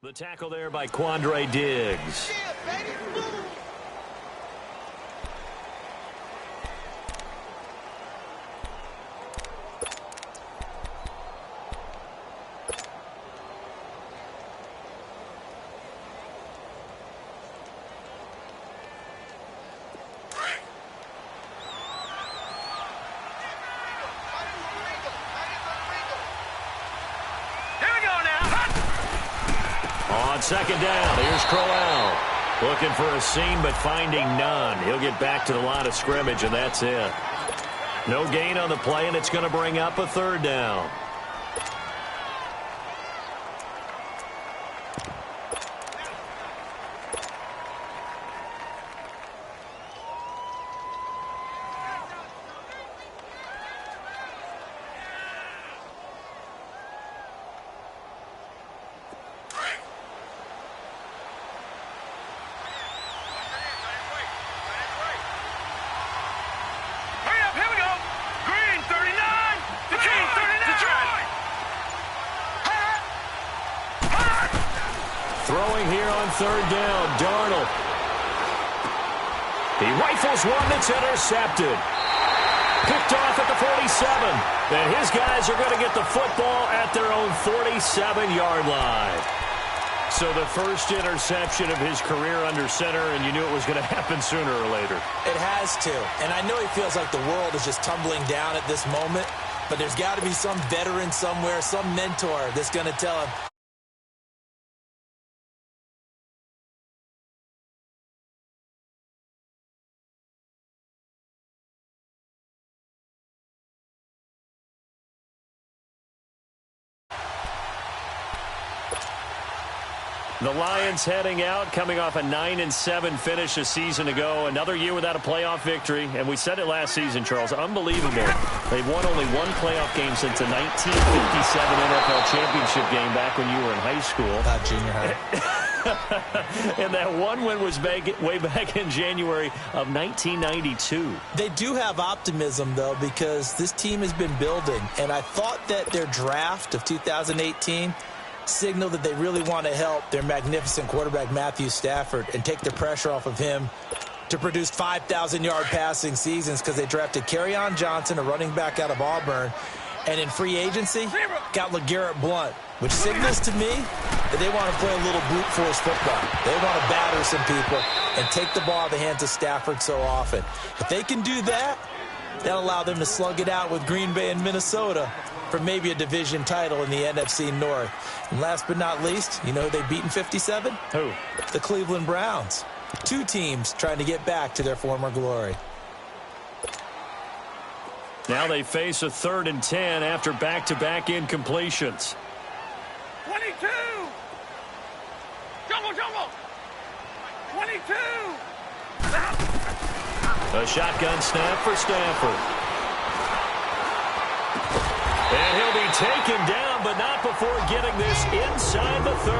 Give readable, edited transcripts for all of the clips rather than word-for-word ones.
The tackle there by Quandre Diggs. Yeah, baby, move. On second down, here's Crowell. Looking for a seam, but finding none. He'll get back to the line of scrimmage, and that's it. No gain on the play, and it's going to bring up a third down. Throwing here on third down, Darnold. He rifles one that's intercepted. Picked off at the 47. And his guys are going to get the football at their own 47-yard line. So the first interception of his career under center, and you knew it was going to happen sooner or later. It has to. And I know he feels like the world is just tumbling down at this moment, but there's got to be some veteran somewhere, some mentor that's going to tell him, the Lions heading out, coming off a 9-7 finish a season ago. Another year without a playoff victory. And we said it last season, Charles. Unbelievable. They've won only one playoff game since the 1957 NFL championship game back when you were in high school. Junior high. And that one win was way back in January of 1992. They do have optimism, though, because this team has been building. And I thought that their draft of 2018 signal that they really want to help their magnificent quarterback Matthew Stafford and take the pressure off of him to produce 5,000-yard passing seasons, because they drafted Kerryon Johnson, a running back out of Auburn, and in free agency got LeGarrette Blount, which signals to me that they want to play a little brute force football. They want to batter some people and take the ball out of the hands of Stafford so often. If they can do that, that'll allow them to slug it out with Green Bay and Minnesota for maybe a division title in the NFC North. And last but not least, you know who they beat in 57? Who? The Cleveland Browns. Two teams trying to get back to their former glory. Now they face a 3rd and 10 after back-to-back incompletions. 22. Jumble. 22. A shotgun snap for Stafford. And he'll be taken down, but not before getting this inside the 30.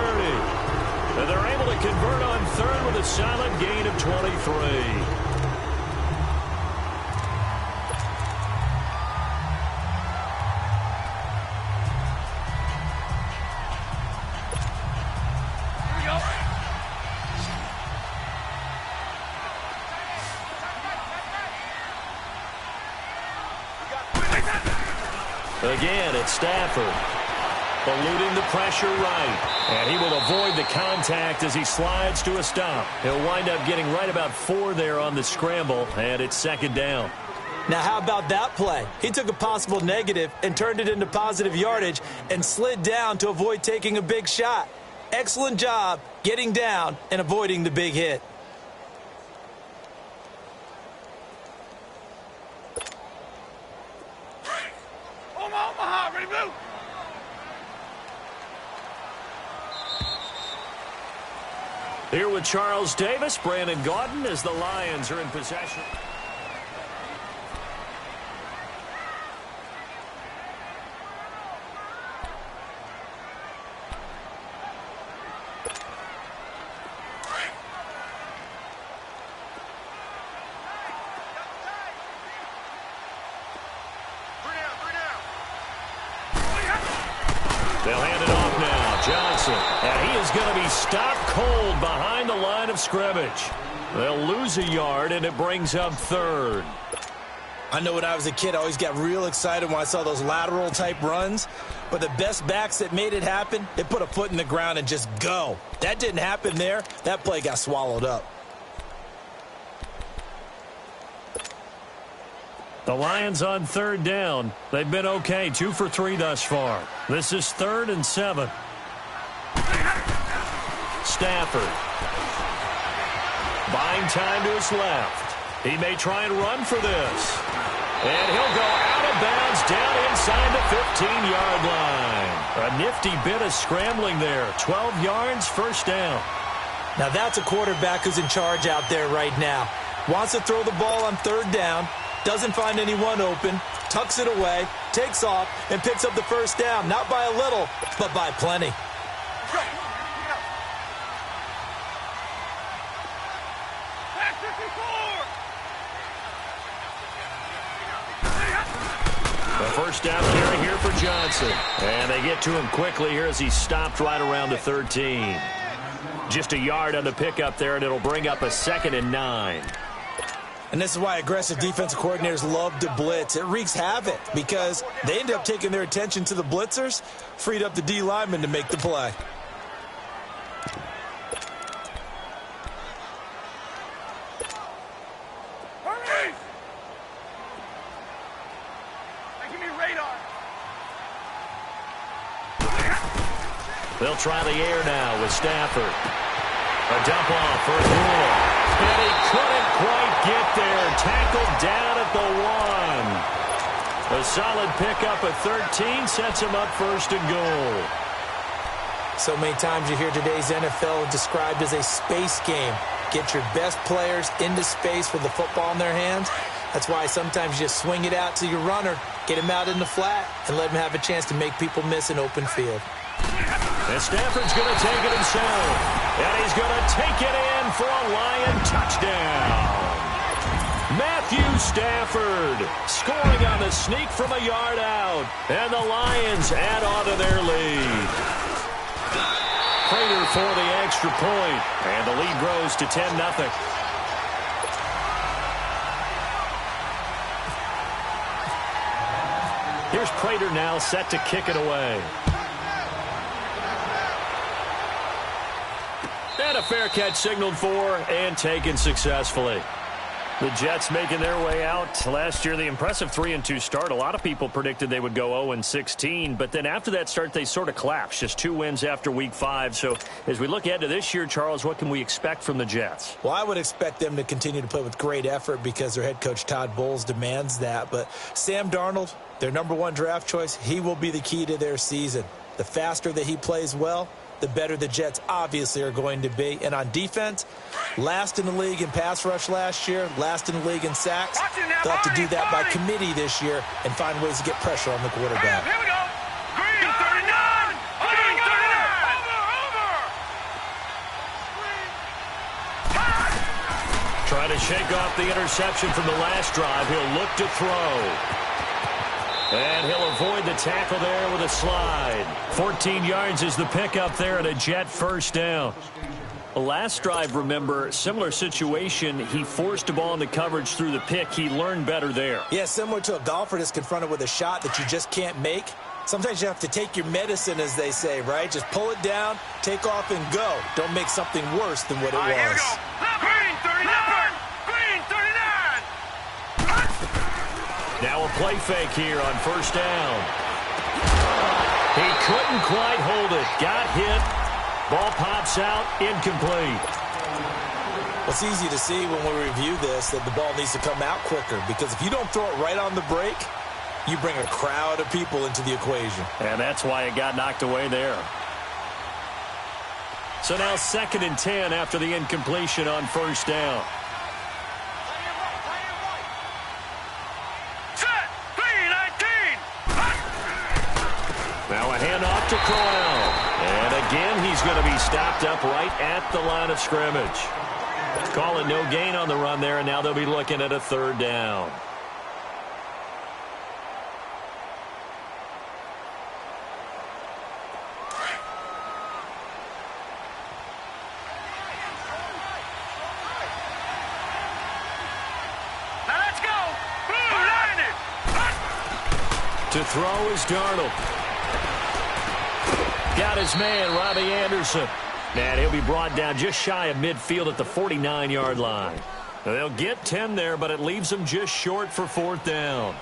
And they're able to convert on third with a solid gain of 23. Again, it's Stafford, eluding the pressure right, and he will avoid the contact as he slides to a stop. He'll wind up getting right about 4 there on the scramble, and it's 2nd down. Now, how about that play? He took a possible negative and turned it into positive yardage and slid down to avoid taking a big shot. Excellent job getting down and avoiding the big hit. Here with Charles Davis, Brandon Gaudin, as the Lions are in possession. They'll hand it off now. Johnson, and he is going to be stopped cold behind the line of scrimmage. They'll lose a yard, and it brings up third. I know when I was a kid, I always got real excited when I saw those lateral-type runs. But the best backs that made it happen, they put a foot in the ground and just go. That didn't happen there. That play got swallowed up. The Lions on third down. They've been okay, 2 for 3 thus far. This is 3rd and 7. Stafford. Buying time to his left. He may try and run for this. And he'll go out of bounds down inside the 15-yard line. A nifty bit of scrambling there. 12 yards, first down. Now that's a quarterback who's in charge out there right now. Wants to throw the ball on third down. Doesn't find anyone open, tucks it away, takes off, and picks up the first down. Not by a little, but by plenty. The first down carry here for Johnson. And they get to him quickly here as he stopped right around the 13. Just a yard on the pickup there, and it'll bring up a 2nd and 9. And this is why aggressive defensive coordinators love to blitz. It wreaks havoc because they end up taking their attention to the blitzers, freed up the D lineman to make the play. Hurry! Give me radar. They'll try the air now with Stafford. A dump off for Moore. And he couldn't quite get there. Tackled down at the 1. A solid pickup at 13 sets him up 1st and goal. So many times you hear today's NFL described as a space game. Get your best players into space with the football in their hands. That's why sometimes you just swing it out to your runner, get him out in the flat, and let him have a chance to make people miss an open field. And Stafford's going to take it himself. And he's going to take it in for a Lion touchdown. Matthew Stafford scoring on the sneak from a yard out. And the Lions add on to their lead. Prater for the extra point. And the lead grows to 10-0. Here's Prater now set to kick it away. And a fair catch signaled for and taken successfully. The Jets making their way out. Last year, the impressive 3-2 start. A lot of people predicted they would go 0-16, but then after that start, they sort of collapsed. Just 2 wins after Week 5. So as we look ahead to this year, Charles, what can we expect from the Jets? Well, I would expect them to continue to play with great effort because their head coach, Todd Bowles, demands that. But Sam Darnold, their #1 draft choice, he will be the key to their season. The faster that he plays well, the better the Jets obviously are going to be. And on defense, last in the league in pass rush last year, last in the league in sacks. They'll have to do that by committee this year and find ways to get pressure on the quarterback. Here we go. Green 39. Green 39. Trying to shake off the interception from the last drive. He'll look to throw. And he'll avoid the tackle there with a slide. 14 yards is the pickup there and a Jet first down. The last drive, remember, similar situation. He forced the ball into coverage through the pick. He learned better there. Yeah, similar to a golfer that's confronted with a shot that you just can't make. Sometimes you have to take your medicine, as they say, right? Just pull it down, take off, and go. Don't make something worse than what it was. Here we go. Green 39. Green 39. Now a play fake here on first down. He couldn't quite hold it. Got hit. Ball pops out. Incomplete. Well, it's easy to see when we review this that the ball needs to come out quicker because if you don't throw it right on the break, you bring a crowd of people into the equation. And that's why it got knocked away there. So now 2nd and 10 after the incompletion on first down. Now a handoff to Crowell. And again, he's going to be stopped up right at the line of scrimmage. Calling no gain on the run there, and now they'll be looking at a 3rd down. To throw is Darnold. Got his man, Robbie Anderson. And he'll be brought down just shy of midfield at the 49-yard line. Now, they'll get 10 there, but it leaves them just short for 4th down.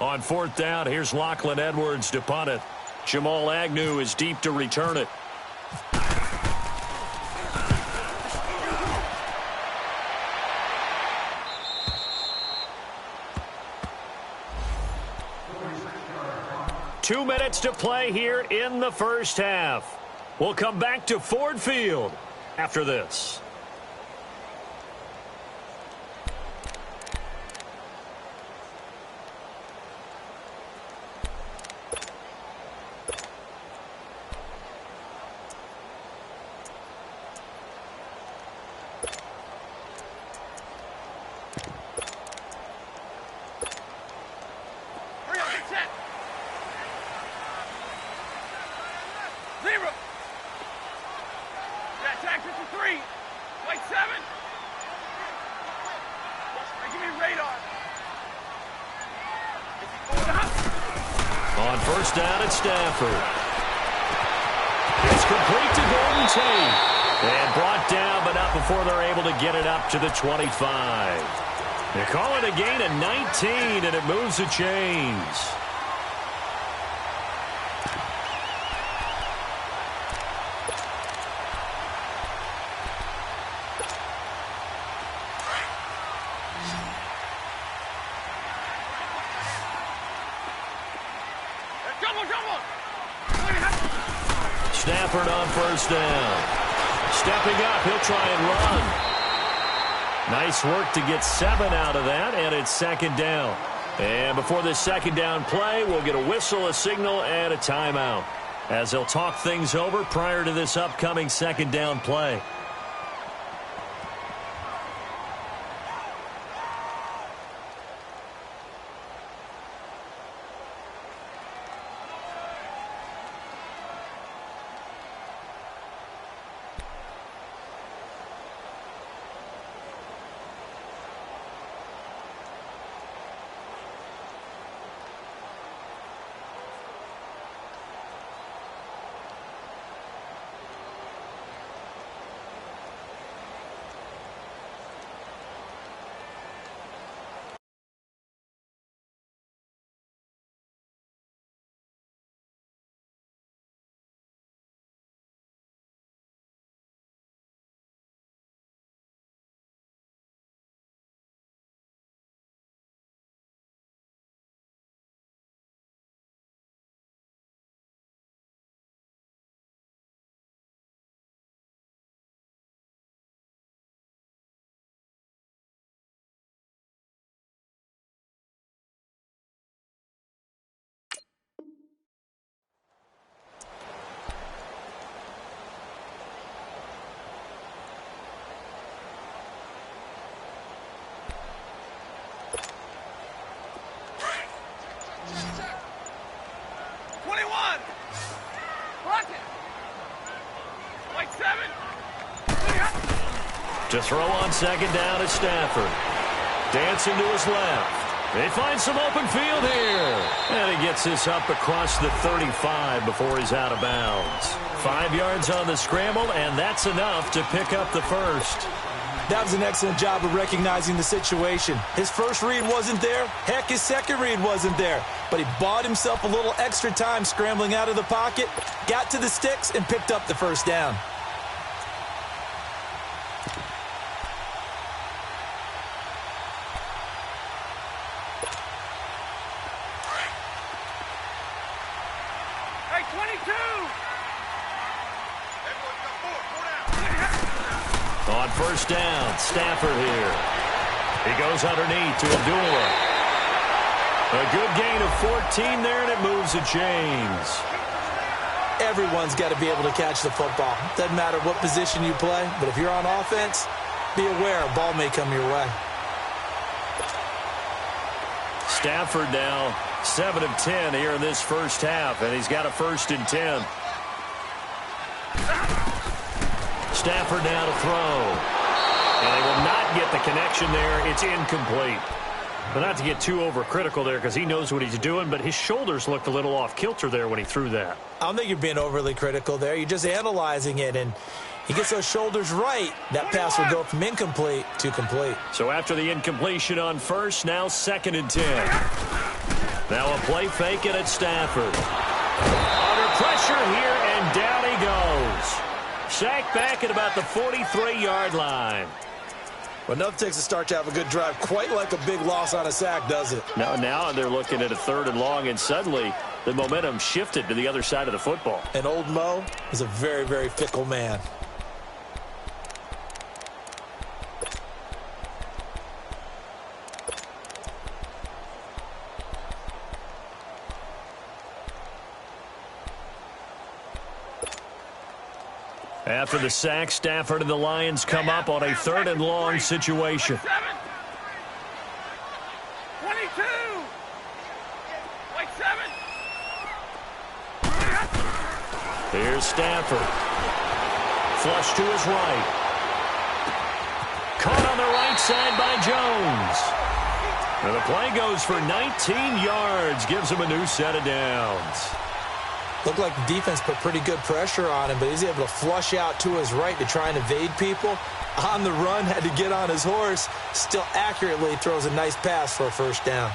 On 4th down, here's Lachlan Edwards to punt it. Jamal Agnew is deep to return it. Two minutes to play here in the first half. We'll come back to Ford Field after this. Stafford. It's complete to Golden Tate. And brought down, but not before they're able to get it up to the 25. They call it a gain of 19, and it moves the chains. Stafford on 1st down. Stepping up, he'll try and run. Nice work to get 7 out of that, and it's 2nd down. And before this 2nd down play, we'll get a whistle, a signal, and a timeout, as they'll talk things over prior to this upcoming 2nd down play. To throw on 2nd down is Stafford. Dancing to his left. They find some open field here. And he gets this up across the 35 before he's out of bounds. 5 yards on the scramble, and that's enough to pick up the first. That was an excellent job of recognizing the situation. His first read wasn't there. Heck, his second read wasn't there. But he bought himself a little extra time scrambling out of the pocket, got to the sticks, and picked up the first down. On 1st down, Stafford here. He goes underneath to Abdullah. A good gain of 14 there, and it moves the chains. Everyone's got to be able to catch the football. Doesn't matter what position you play, but if you're on offense, be aware a ball may come your way. Stafford now 7 of 10 here in this first half, and he's got a 1st and 10. Stafford now to throw. And they will not get the connection there. It's incomplete. But not to get too overcritical there because he knows what he's doing, but his shoulders looked a little off kilter there when he threw that. I don't think you're being overly critical there. You're just analyzing it, and he gets those shoulders right. That pass will go from incomplete to complete. So after the incompletion on first, now 2nd and 10. Now a play fake it at Stafford. Under pressure here, and down he goes. Sacked back at about the 43-yard line. Well, nothing takes a start to have a good drive quite like a big loss on a sack, does it? Now they're looking at a 3rd and long, and suddenly the momentum shifted to the other side of the football. And old Mo is a very, very fickle man. After the sack, Stafford and the Lions come up on a 3rd and long situation. 22. Like 7. Here's Stafford. Flush to his right. Caught on the right side by Jones. And the play goes for 19 yards. Gives him a new set of downs. Looked like the defense put pretty good pressure on him, but he's able to flush out to his right to try and evade people. On the run, had to get on his horse. Still accurately throws a nice pass for a 1st down.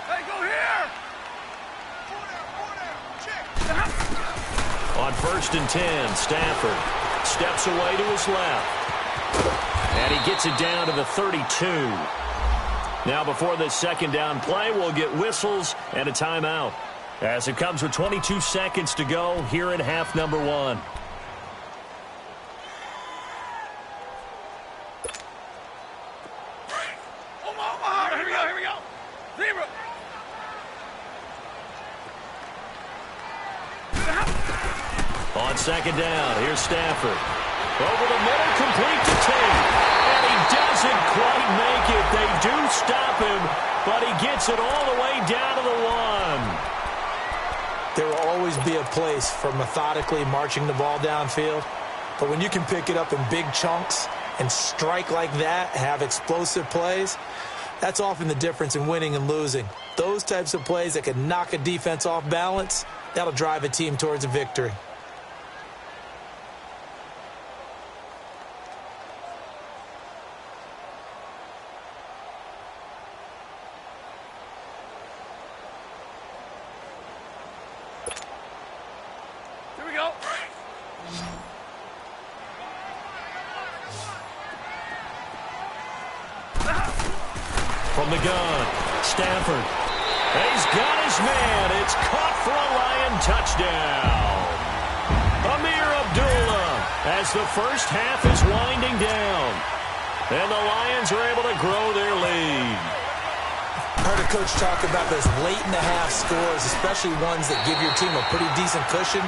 Hey, go here. On 1st and 10, Stafford steps away to his left. And he gets it down to the 32. Now before this 2nd down play, we'll get whistles and a timeout, as it comes with 22 seconds to go here in half number 1. Here we go. 0. On 2nd down, here's Stafford. Over the middle, complete to Tate. And he doesn't quite make it. They do stop him, but he gets it all the way down to the 1. There will always be a place for methodically marching the ball downfield. But when you can pick it up in big chunks and strike like that, have explosive plays, that's often the difference in winning and losing. Those types of plays that can knock a defense off balance, that'll drive a team towards a victory. Here we go. From the gun, Stafford. He's got his man. It's caught for a Lion touchdown. Amir Abdullah as the first half is winding down. And the Lions are able to grow their lead. I heard a coach talk about those late-in-the-half scores, especially ones that give your team a pretty decent cushion.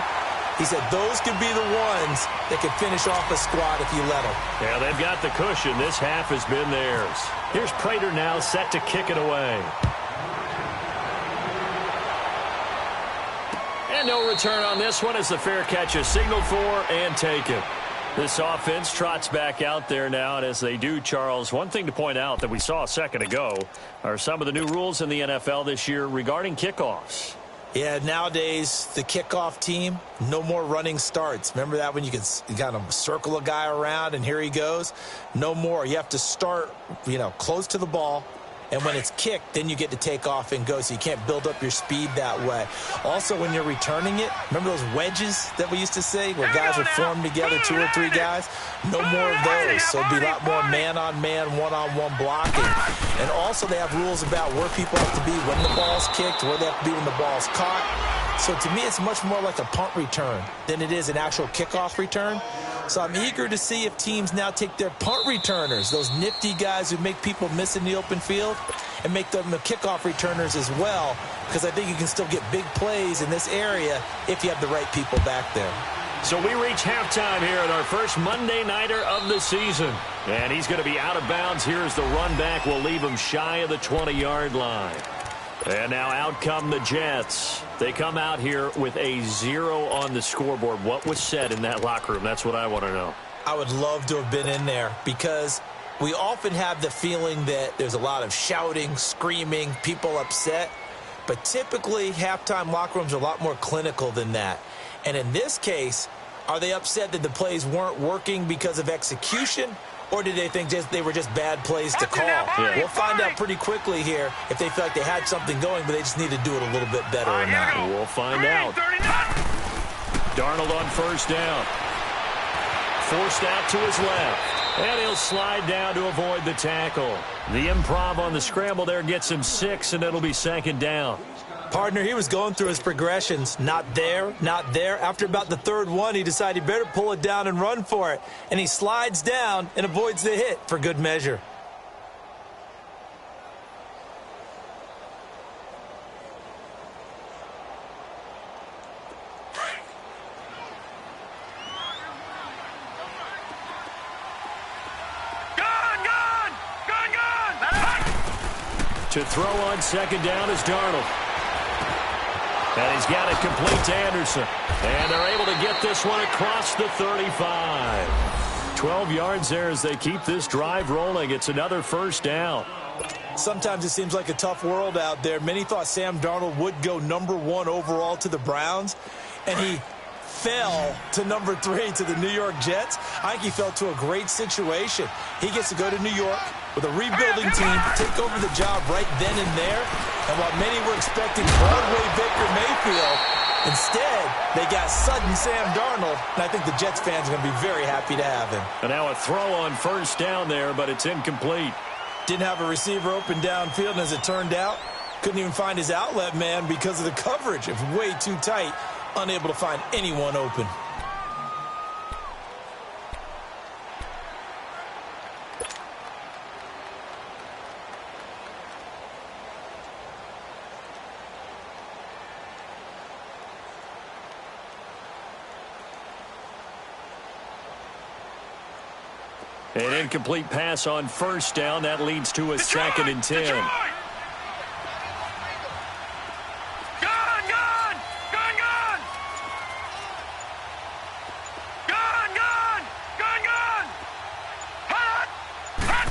He said those could be the ones that could finish off a squad if you let them. Yeah, they've got the cushion. This half has been theirs. Here's Prater now set to kick it away. And no return on this one as the fair catch is signaled for and taken. This offense trots back out there now, and as they do, Charles, one thing to point out that we saw a second ago are some of the new rules in the NFL this year regarding kickoffs. Yeah, nowadays, the kickoff team, no more running starts. Remember that when you could kind of circle a guy around and here he goes? No more. You have to start, close to the ball. And when it's kicked, then you get to take off and go, so you can't build up your speed that way. Also, when you're returning it, remember those wedges that we used to say where guys would form together, 2 or 3 guys? No more of those. So it'll be a lot more man-on-man, one-on-one blocking. And also they have rules about where people have to be when the ball's kicked, where they have to be when the ball's caught. So to me, it's much more like a punt return than it is an actual kickoff return, So I'm eager to see if teams now take their punt returners, those nifty guys who make people miss in the open field, and make them the kickoff returners as well, because I think you can still get big plays in this area if you have the right people back there. So we reach halftime here at our first Monday Nighter of the season. And he's going to be out of bounds here as the run back will leave him shy of the 20-yard line. And now out come the Jets. They come out here with a 0 on the scoreboard. What was said in that locker room? That's what I want to know. I would love to have been in there because we often have the feeling that there's a lot of shouting, screaming, people upset. But typically, halftime locker rooms are a lot more clinical than that. And in this case, are they upset that the plays weren't working because of execution? Or did they think they were just bad plays to call? Yeah. We'll find out pretty quickly here if they feel like they had something going, but they just need to do it a little bit better or not. We'll find out. Darnold on first down. Forced out to his left. And he'll slide down to avoid the tackle. The improv on the scramble there gets him 6, and it'll be second down. Partner, he was going through his progressions. Not there, not there. After about the third one, he decided he better pull it down and run for it. And he slides down and avoids the hit for good measure. To throw on second down is Darnold. And he's got it complete to Anderson. And they're able to get this one across the 35. 12 yards there as they keep this drive rolling. It's another first down. Sometimes it seems like a tough world out there. Many thought Sam Darnold would go #1 overall to the Browns, and he fell to #3 to the New York Jets. I think he fell to a great situation. He gets to go to New York with a rebuilding team, take over the job right then and there. And while many were expecting Broadway Baker Mayfield, instead they got sudden Sam Darnold, and I think the Jets fans are going to be very happy to have him. And now a throw on first down there, but it's incomplete. Didn't have a receiver open downfield, and as it turned out, couldn't even find his outlet man because of the coverage. It was way too tight, unable to find anyone open. An incomplete pass on first down. That leads to a second and 10. Gone! Hot!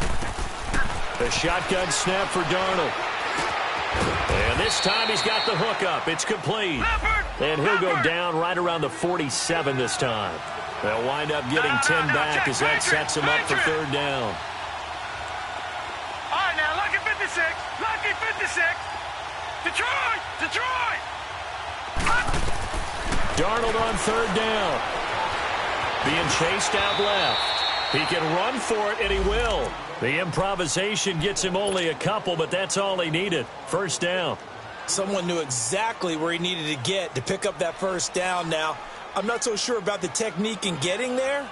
The shotgun snap for Darnold. And this time he's got the hook up. It's complete. And he'll go down right around the 47 this time. They'll wind up getting 10 back as that sets him up for third down. All right, now, lucky 56. Lucky 56. Detroit! Detroit! Darnold on third down. Being chased out left. He can run for it, and he will. The improvisation gets him only a couple, but that's all he needed. First down. Someone knew exactly where he needed to get to pick up that first down now. I'm not so sure about the technique in getting there,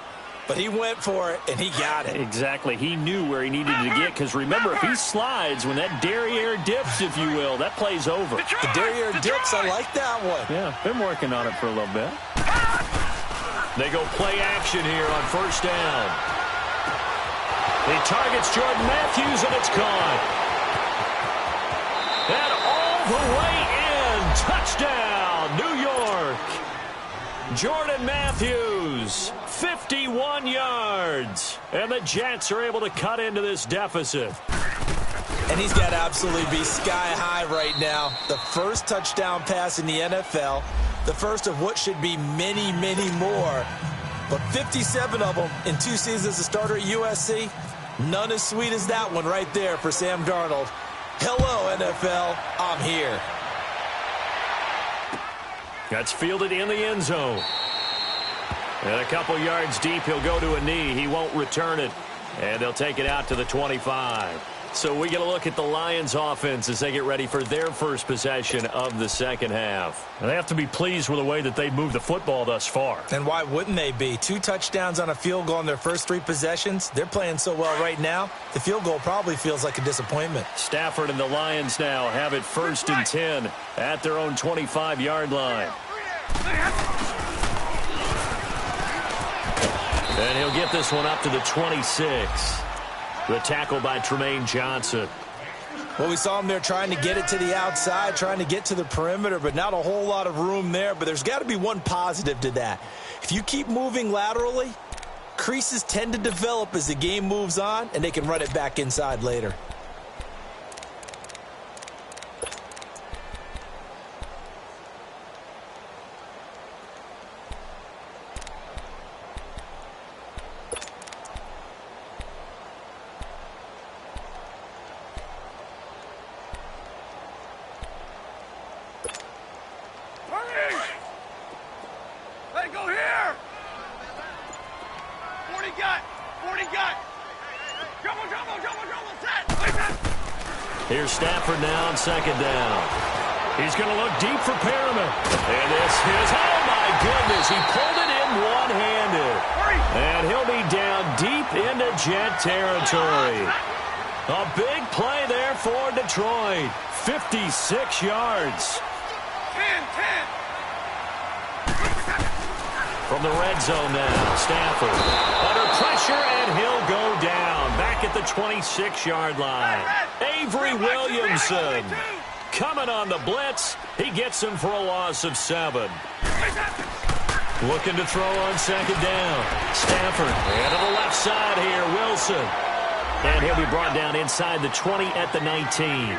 but he went for it, and he got it. Exactly. He knew where he needed to get, because remember, if he slides, when that derriere dips, if you will, that play's over. The derriere dips, I like that one. Yeah, been working on it for a little bit. They go play action here on first down. He targets Jordan Matthews, and it's caught. And all the way in. Touchdown, New York. Jordan Matthews, 51 yards. And the Jets are able to cut into this deficit. And he's got to absolutely be sky high right now. The first touchdown pass in the NFL. The first of what should be many, many more. But 57 of them in 2 seasons as a starter at USC. None as sweet as that one right there for Sam Darnold. Hello, NFL. I'm here. That's fielded in the end zone. And a couple yards deep, he'll go to a knee. He won't return it. And they'll take it out to the 25. So we get a look at the Lions offense as they get ready for their first possession of the second half. And they have to be pleased with the way that they've moved the football thus far. And why wouldn't they be? 2 touchdowns on a field goal in their first 3 possessions. They're playing so well right now, the field goal probably feels like a disappointment. Stafford and the Lions now have it 1st and 10 at their own 25-yard line. And he'll get this one up to the 26. The tackle by Tremaine Johnson. Well, we saw him there trying to get it to the outside, trying to get to the perimeter, but not a whole lot of room there. But there's got to be one positive to that. If you keep moving laterally, creases tend to develop as the game moves on, and they can run it back inside later. Here's Stafford now on 2nd down. He's going to look deep for Perriman. And this is, oh my goodness, he pulled it in one-handed. And he'll be down deep into Jet territory. A big play there for Detroit. 56 yards. 10. From the red zone now, Stafford under pressure, and he'll go down back at the 26-yard line. Avery Williamson coming on the blitz. He gets him for a loss of 7. Looking to throw on 2nd down. Stafford, and to the left side here, Wilson. And he'll be brought down inside the 20 at the 19.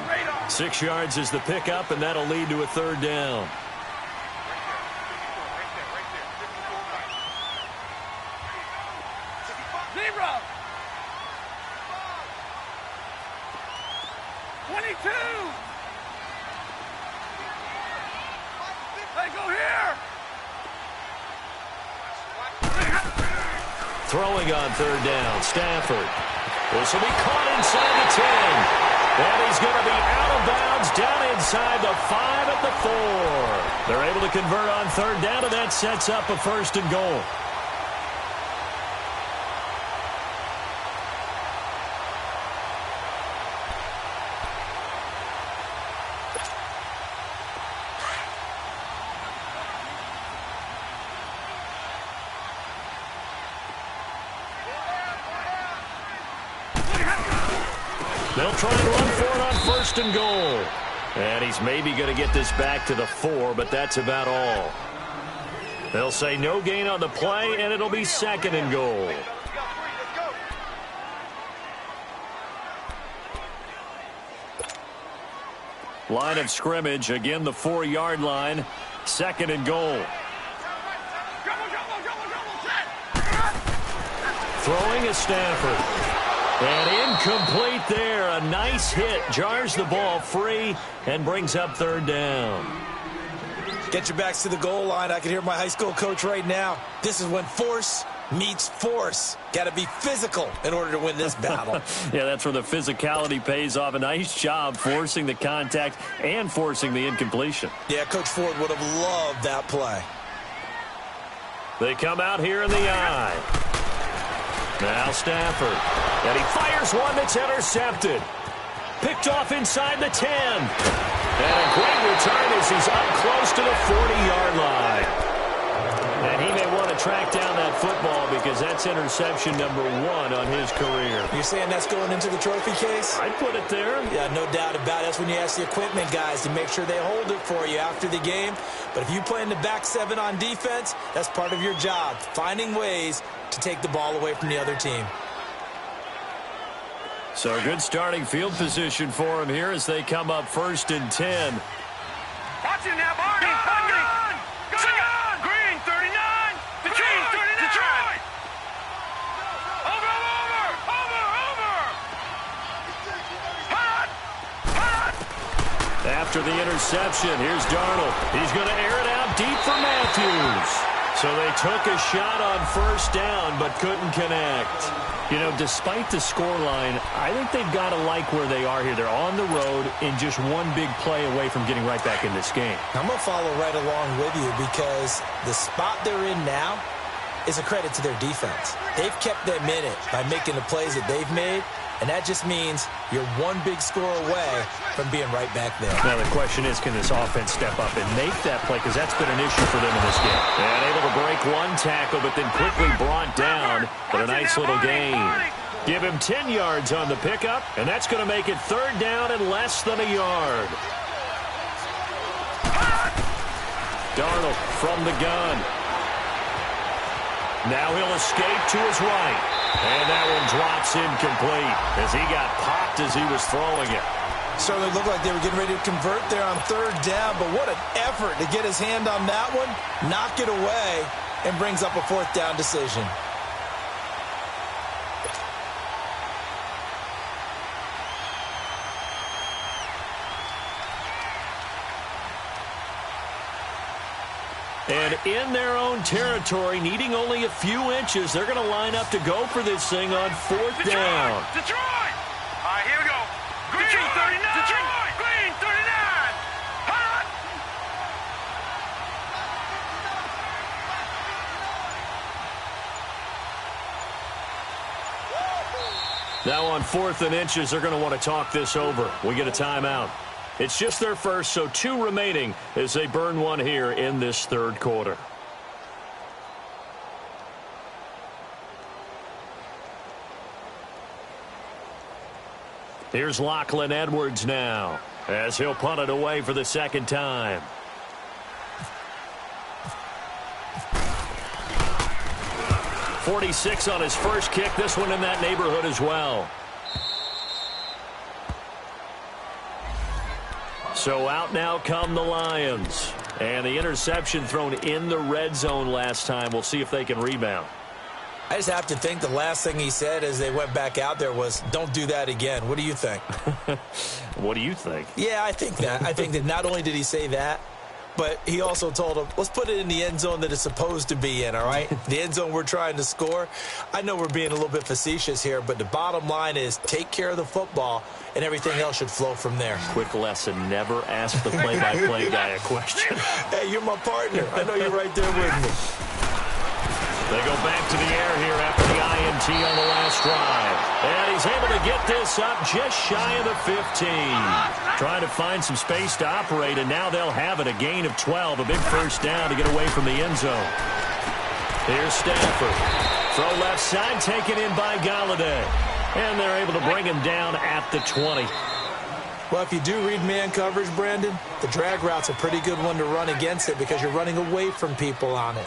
6 yards is the pickup, and that'll lead to a 3rd down. Throwing on 3rd down, Stafford. This will be caught inside the 10. And he's going to be out of bounds down inside the 5 at the 4. They're able to convert on 3rd down, and that sets up a 1st and goal. They'll try and run for it on 1st and goal. And he's maybe going to get this back to the 4, but that's about all. They'll say no gain on the play, and it'll be 2nd and goal. Line of scrimmage, again the 4-yard line. 2nd and goal. Throwing is Stafford. And incomplete there. A nice hit. Jars the ball free and brings up 3rd down. Get your backs to the goal line. I can hear my high school coach right now. This is when force meets force. Got to be physical in order to win this battle. Yeah, that's where the physicality pays off. A nice job forcing the contact and forcing the incompletion. Yeah, Coach Ford would have loved that play. They come out here in the eye. Now Stafford. And he fires one that's intercepted. Picked off inside the 10. And a great return as he's up close to the 40-yard line. And he may want to track down that football because that's interception number 1 on his career. You're saying that's going into the trophy case? I'd put it there. Yeah, no doubt about it. That's when you ask the equipment guys to make sure they hold it for you after the game. But if you play in the back 7 on defense, that's part of your job, finding ways to take the ball away from the other team. So good starting field position for him here as they come up 1st and 10. Watch it now, Barney. Green, 39. Detroit. Over. Hot. After the interception, here's Darnold. He's going to air it out deep for Matthews. So they took a shot on first down but couldn't connect. You know, despite the scoreline, I think they've got to like where they are here. They're on the road and just one big play away from getting right back in this game. I'm going to follow right along with you because the spot they're in now is a credit to their defense. They've kept them in it by making the plays that they've made, and that just means you're one big score away from being right back there. Now the question is, can this offense step up and make that play? Because that's been an issue for them in this game. And able to break one tackle, but then quickly brought down. But a nice little gain. Give him 10 yards on the pickup, and that's going to make it third down and less than a yard. Darnold from the gun. Now he'll escape to his right. And that one drops incomplete as he got popped as he was throwing it. Certainly looked like they were getting ready to convert there on third down, but what an effort to get his hand on that one, knock it away, and brings up a fourth down decision. And in their own territory, needing only a few inches, they're going to line up to go for this thing on fourth down. Detroit! All right, here we go. Green, Detroit, 39! Detroit! Green, 39! Hot! Now on fourth and inches, they're going to want to talk this over. We get a timeout. It's just their first, so 2 remaining as they burn one here in this third quarter. Here's Lachlan Edwards now as he'll punt it away for the second time. .46 on his first kick. This one in that neighborhood as well. So out now come the Lions. And the interception thrown in the red zone last time. We'll see if they can rebound. I just have to think the last thing he said as they went back out there was, don't do that again. What do you think? What do you think? Yeah, I think that. I think that not only did he say that, but he also told him, let's put it in the end zone that it's supposed to be in, all right? The end zone we're trying to score. I know we're being a little bit facetious here, but the bottom line is take care of the football, and everything else should flow from there. Quick lesson, never ask the play-by-play guy a question. Hey, you're my partner. I know you're right there with me. They go back to the air here after the INT on the last drive. And he's able to get this up just shy of the 15. Trying to find some space to operate, and now they'll have it. A gain of 12, a big first down to get away from the end zone. Here's Stafford. Throw left side, taken in by Galladay. And they're able to bring him down at the 20. Well, if you do read man coverage, Brandon, the drag route's a pretty good one to run against it because you're running away from people on it.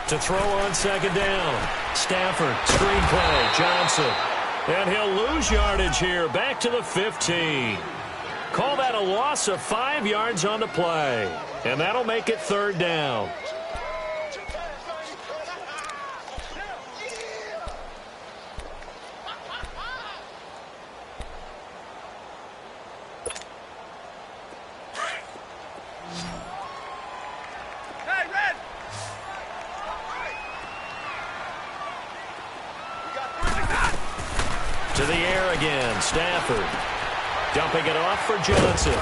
To throw on second down. Stafford, screen play, Johnson. And he'll lose yardage here, back to the 15. Call that a loss of 5 yards on the play. And that'll make it third down. To the air again, Stafford. Dumping it off for Johnson.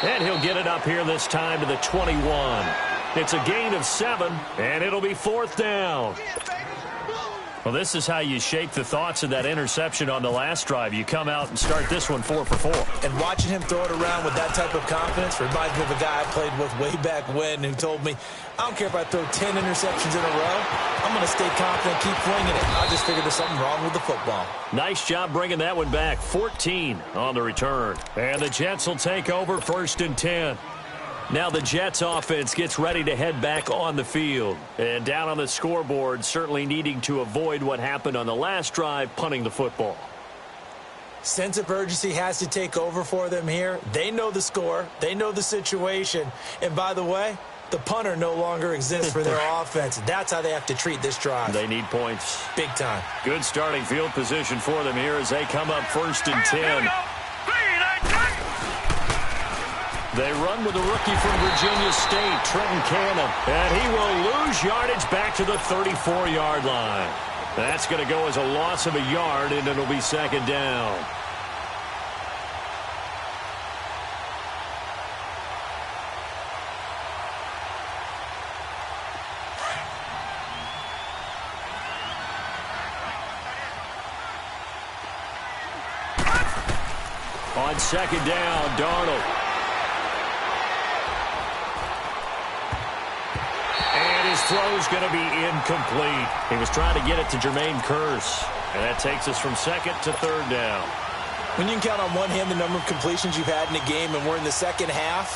And he'll get it up here this time to the 21. It's a gain of 7, and it'll be fourth down. Well, this is how you shake the thoughts of that interception on the last drive. You come out and start this one 4 for 4. And watching him throw it around with that type of confidence reminds me of a guy I played with way back when who told me, I don't care if I throw 10 interceptions in a row. I'm going to stay confident, keep flinging it. I just figured there's something wrong with the football. Nice job bringing that one back. 14 on the return. And the Jets will take over first and 10. Now the Jets offense gets ready to head back on the field. And down on the scoreboard, certainly needing to avoid what happened on the last drive, punting the football. Sense of urgency has to take over for them here. They know the score. They know the situation. And by the way, the punter no longer exists for their offense. That's how they have to treat this drive. They need points. Big time. Good starting field position for them here as they come up 1st and 10. They run with a rookie from Virginia State, Trenton Cannon. And he will lose yardage back to the 34-yard line. That's going to go as a loss of a yard, and it'll be 2nd down. On 2nd down, Darnold. His throw's going to be incomplete. He was trying to get it to Jermaine Kearse. And that takes us from 2nd to 3rd down. When you can count on one hand the number of completions you've had in a game and we're in the second half,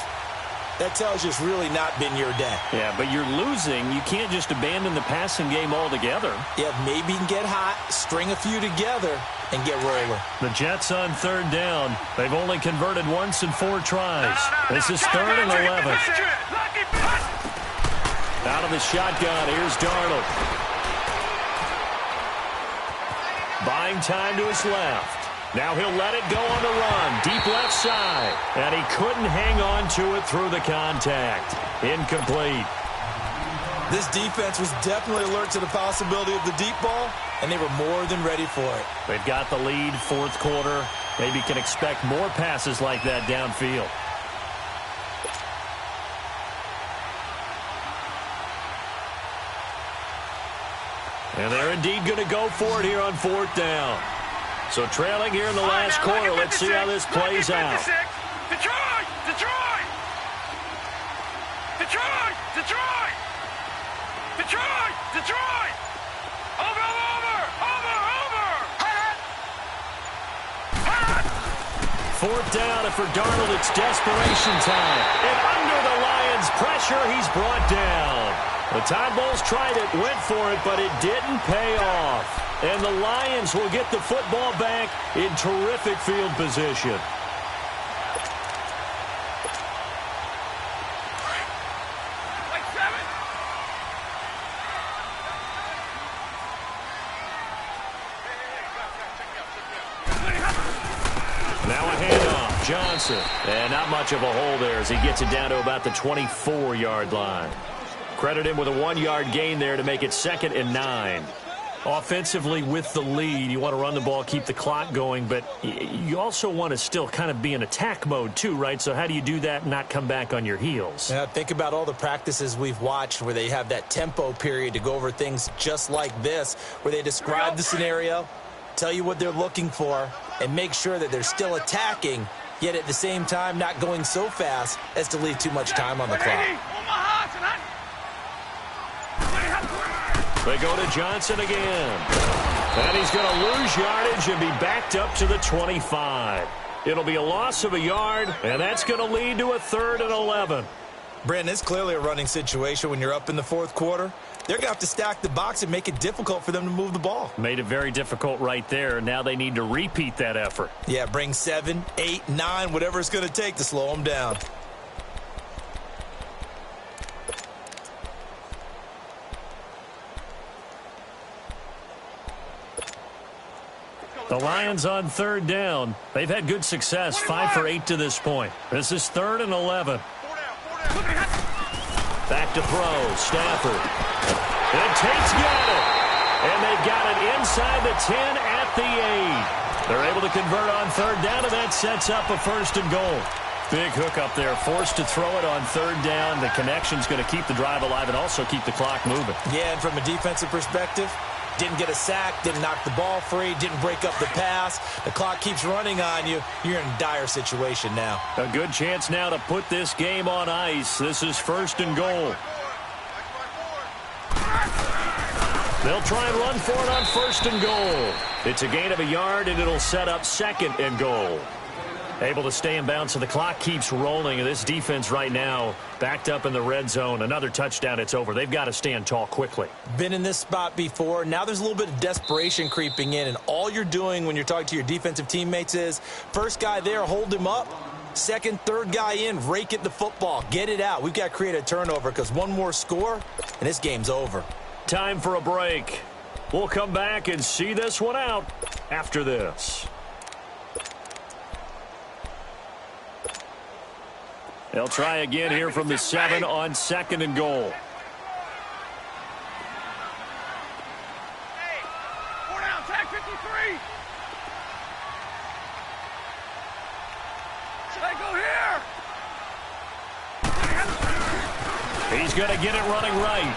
that tells you it's really not been your day. Yeah, but you're losing. You can't just abandon the passing game altogether. Yeah, maybe you can get hot, string a few together, and get rolling. The Jets on 3rd down. They've only converted once in 4 tries. This is 3rd and 11. Out of the shotgun, here's Darnold. Buying time to his left. Now he'll let it go on the run. Deep left side. And he couldn't hang on to it through the contact. Incomplete. This defense was definitely alert to the possibility of the deep ball, and they were more than ready for it. They've got the lead, 4th quarter. Maybe can expect more passes like that downfield. And they're indeed going to go for it here on 4th down. So trailing here in the last quarter. Let's see how this plays out. Detroit! Detroit! Detroit! Detroit! Detroit! Detroit! Over! Over! Over! Over! 4th down, and for Darnold, it's desperation time. And under the Lions' pressure, he's brought down. The Tide Bulls tried it, went for it, but it didn't pay off. And the Lions will get the football back in terrific field position. Now a handoff, Johnson. And not much of a hole there as he gets it down to about the 24-yard line. Credit him with a 1-yard gain there to make it 2nd and 9. Offensively with the lead, you want to run the ball, keep the clock going, but you also want to still kind of be in attack mode too, right? So how do you do that and not come back on your heels? Yeah, think about all the practices we've watched where they have that tempo period to go over things just like this, where they describe the scenario, tell you what they're looking for, and make sure that they're still attacking, yet at the same time not going so fast as to leave too much time on the clock. They go to Johnson again. And he's going to lose yardage and be backed up to the 25. It'll be a loss of a yard, and that's going to lead to a 3rd and 11. Brandon, it's clearly a running situation when you're up in the 4th quarter. They're going to have to stack the box and make it difficult for them to move the ball. Made it very difficult right there. Now they need to repeat that effort. Yeah, bring 7, 8, 9, whatever it's going to take to slow them down. The Lions on 3rd down. They've had good success, 5 for 8 to this point. This is 3rd and 11. Back to throw, Stafford. And Tate's got it. And they've got it inside the 10 at the 8. They're able to convert on 3rd down, and that sets up a 1st and goal. Big hook up there, forced to throw it on 3rd down. The connection's going to keep the drive alive and also keep the clock moving. Yeah, and from a defensive perspective, didn't get a sack, didn't knock the ball free, didn't break up the pass. The clock keeps running on you. You're in a dire situation now. A good chance now to put this game on ice. This is 1st and goal. They'll try and run for it on 1st and goal. It's a gain of a yard, and it'll set up 2nd and goal. Able to stay in bounds, so the clock keeps rolling. And this defense right now backed up in the red zone. Another touchdown, it's over. They've got to stand tall quickly. Been in this spot before. Now there's a little bit of desperation creeping in. And all you're doing when you're talking to your defensive teammates is, first guy there, hold him up. Second, third guy in, rake at the football. Get it out. We've got to create a turnover because one more score, and this game's over. Time for a break. We'll come back and see this one out after this. They'll try again here from the 7 on 2nd and goal. Hey, 4 down, tag 53. Should I go here? He's going to get it running right.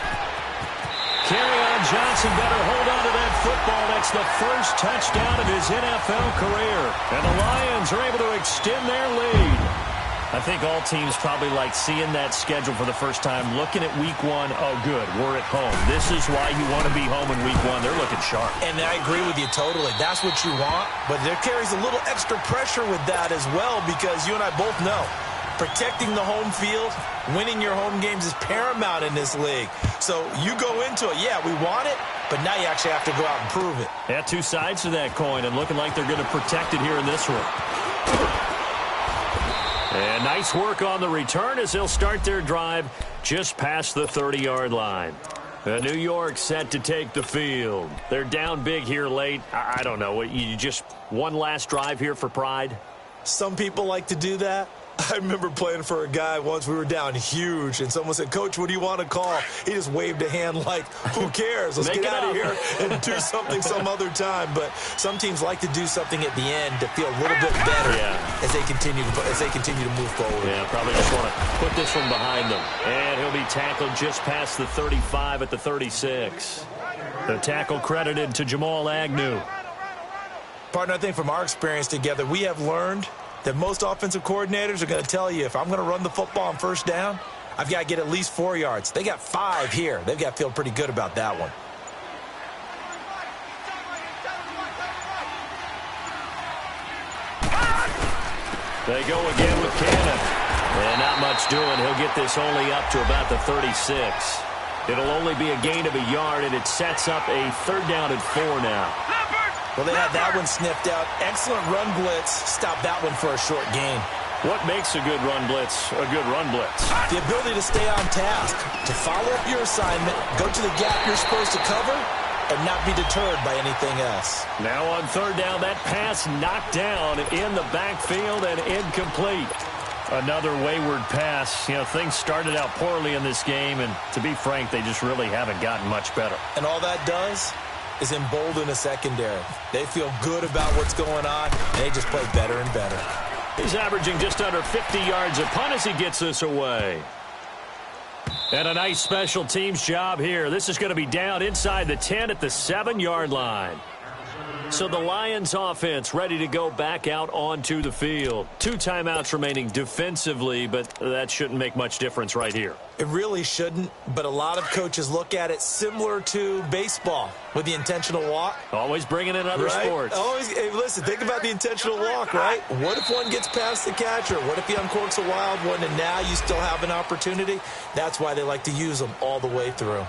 Kerryon Johnson better hold on to that football. That's the first touchdown of his NFL career. And the Lions are able to extend their lead. I think all teams probably like seeing that schedule for the first time, looking at week 1. Oh, good, we're at home. This is why you want to be home in week 1. They're looking sharp. And I agree with you totally. That's what you want. But there carries a little extra pressure with that as well, because you and I both know protecting the home field, winning your home games is paramount in this league. So you go into it, yeah, we want it, but now you actually have to go out and prove it. Yeah, two sides to that coin, and looking like they're going to protect it here in this one. And nice work on the return as they'll start their drive just past the 30-yard line. New York set to take the field. They're down big here late. I don't know. You just one last drive here for pride? Some people like to do that. I remember playing for a guy once. We were down huge, and someone said, "Coach, what do you want to call?" He just waved a hand like, who cares? Let's get out of here and do something some other time. But some teams like to do something at the end to feel a little bit better as they continue to move forward. Yeah, probably just want to put this one behind them. And he'll be tackled just past the 35 at the 36. The tackle credited to Jamal Agnew. Partner, I think from our experience together, we have learned that most offensive coordinators are going to tell you, if I'm going to run the football on first down, I've got to get at least 4 yards. They got 5 here. They've got to feel pretty good about that one. They go again with Cannon. And not much doing. He'll get this only up to about the 36. It'll only be a gain of a yard, and it sets up a 3rd down and 4 now. Well, they had that one sniffed out. Excellent run blitz. Stop that one for a short gain. What makes a good run blitz a good run blitz? The ability to stay on task, to follow up your assignment, go to the gap you're supposed to cover, and not be deterred by anything else. Now on 3rd down, that pass knocked down in the backfield and incomplete. Another wayward pass. You know, things started out poorly in this game, and to be frank, they just really haven't gotten much better. And all that does is embolden a secondary. They feel good about what's going on, and they just play better and better. He's averaging just under 50 yards a punt as he gets this away. And a nice special teams job here. This is going to be down inside the 10 at the 7-yard line. So the Lions offense ready to go back out onto the field. 2 timeouts remaining defensively, but that shouldn't make much difference right here. It really shouldn't, but a lot of coaches look at it similar to baseball with the intentional walk. Always bringing in other sports. Always, hey, listen, think about the intentional walk, right? What if one gets past the catcher? What if he uncorks a wild one and now you still have an opportunity? That's why they like to use them all the way through.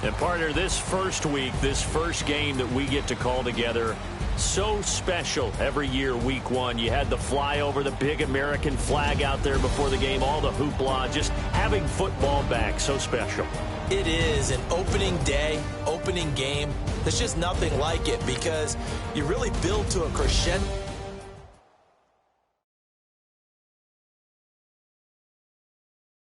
And partner, this first week, this first game that we get to call together, so special every year, week 1. You had the flyover, the big American flag out there before the game, all the hoopla, just having football back, so special. It is an opening day, opening game. There's just nothing like it because you really build to a crescendo.